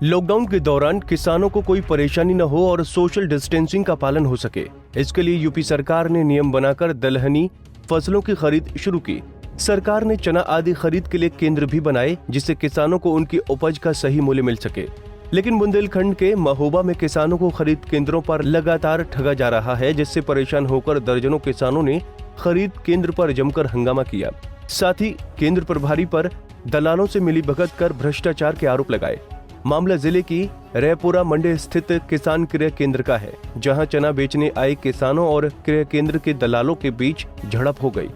Lockdown के दौरान किसानों को कोई परेशानी न हो और सोशल डिस्टेंसिंग का पालन हो सके, इसके लिए यूपी सरकार ने नियम बनाकर दलहनी फसलों की खरीद शुरू की। सरकार ने चना आदि खरीद के लिए केंद्र भी बनाए, जिससे किसानों को उनकी उपज का सही मूल्य मिल सके। लेकिन बुंदेलखंड के महोबा में किसानों को खरीद केंद्रों पर लगातार ठगा जा रहा है, जिससे परेशान होकर दर्जनों किसानों ने खरीद केंद्र पर जमकर हंगामा किया। साथ ही केंद्र प्रभारी पर दलालों से मिलीभगत कर भ्रष्टाचार के आरोप लगाए। मामला जिले की रैपुरा मंडी स्थित किसान क्रय केंद्र का है, जहां चना बेचने आए किसानों और क्रय केंद्र के दलालों के बीच झड़प हो गई।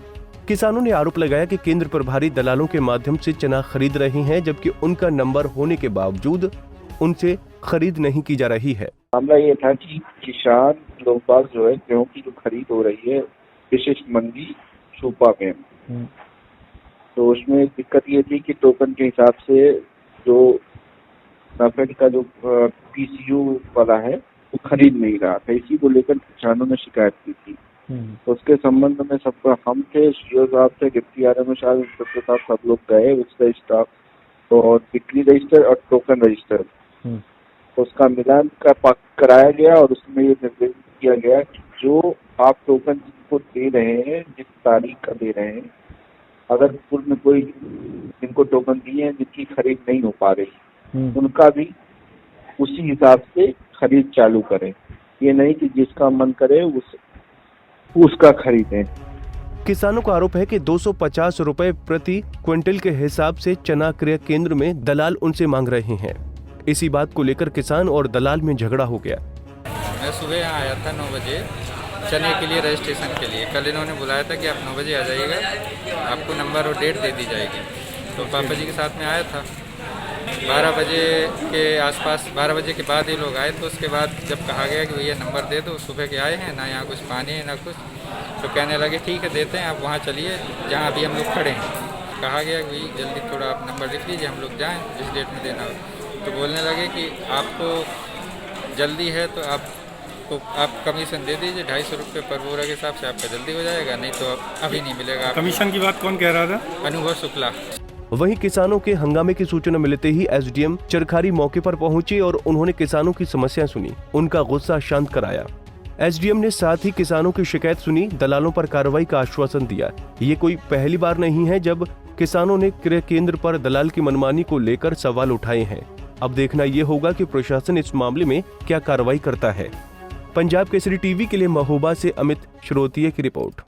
किसानों ने आरोप लगाया कि केंद्र प्रभारी दलालों के माध्यम से चना खरीद रहे हैं, जबकि उनका नंबर होने के बावजूद उनसे खरीद नहीं की जा रही है। मामला ये था कि किसान लोग बाग जो है गेहूं की जो खरीद हो रही है विशिष्ट मंडी सूपा में, तो उसमें दिक्कत ये थी कि टोकन के हिसाब से जो नाफेड का जो पीसीयू वाला है वो खरीद नहीं रहा था। इसी को लेकर किसानों ने शिकायत की थी। तो उसके संबंध में सब हम थे, सीओ साहब थे, डिप्टी आरएमओ साहब, सब लोग गए। उसका स्टाफ और बिक्री रजिस्टर और टोकन रजिस्टर, तो उसका मिलान कराया गया और उसमें ये निर्देश किया गया कि जो आप टोकन जिनको दे रहे हैं, जिस तारीख का दे रहे हैं, अगर पूर्व में कोई जिनको टोकन दिए हैं जिनकी खरीद नहीं हो पा रही, उनका भी उसी हिसाब से खरीद चालू करें। ये नहीं कि जिसका मन करे उसका खरीदें। किसानों का आरोप है कि 250 रुपए प्रति क्विंटल के हिसाब से चना क्रय केंद्र में दलाल उनसे मांग रहे हैं। इसी बात को लेकर किसान और दलाल में झगड़ा हो गया। मैं सुबह यहाँ आया था 9 बजे चने के लिए रजिस्ट्रेशन के लिए। कल इन्होंने बुलाया था कि आप 9 बजे आ जाइएगा, आपको नंबर और डेट दे दी जाएगी। तो पापा जी के साथ में आया था। 12 बजे के आसपास, 12 बजे के बाद ये लोग आए। तो उसके बाद जब कहा गया कि भैया नंबर दे दो, सुबह के आए हैं, ना यहाँ कुछ पानी है ना कुछ, तो कहने लगे ठीक है देते हैं, आप वहाँ चलिए जहाँ अभी हम लोग खड़े हैं। कहा गया कि जल्दी थोड़ा आप नंबर लिख लीजिए, हम लोग जाएँ जिस डेट में देना हो। तो बोलने लगे कि आपको जल्दी है तो आप कमीशन दे दीजिए 250 रुपये पर बोरा के हिसाब से, आपका जल्दी हो जाएगा, नहीं तो अभी नहीं मिलेगा। कमीशन की बात कौन कह रहा था? अनुभव शुक्ला। वहीं किसानों के हंगामे की सूचना मिलते ही एसडीएम चरखारी मौके पर पहुंचे और उन्होंने किसानों की समस्याएं सुनी, उनका गुस्सा शांत कराया। एसडीएम ने साथ ही किसानों की शिकायत सुनी, दलालों पर कार्रवाई का आश्वासन दिया। ये कोई पहली बार नहीं है जब किसानों ने क्रय केंद्र पर दलाल की मनमानी को लेकर सवाल उठाए हैं। अब देखना ये होगा कि प्रशासन इस मामले में क्या कार्रवाई करता है। पंजाब केसरी टीवी के लिए महोबा से अमित श्रोतिये की रिपोर्ट।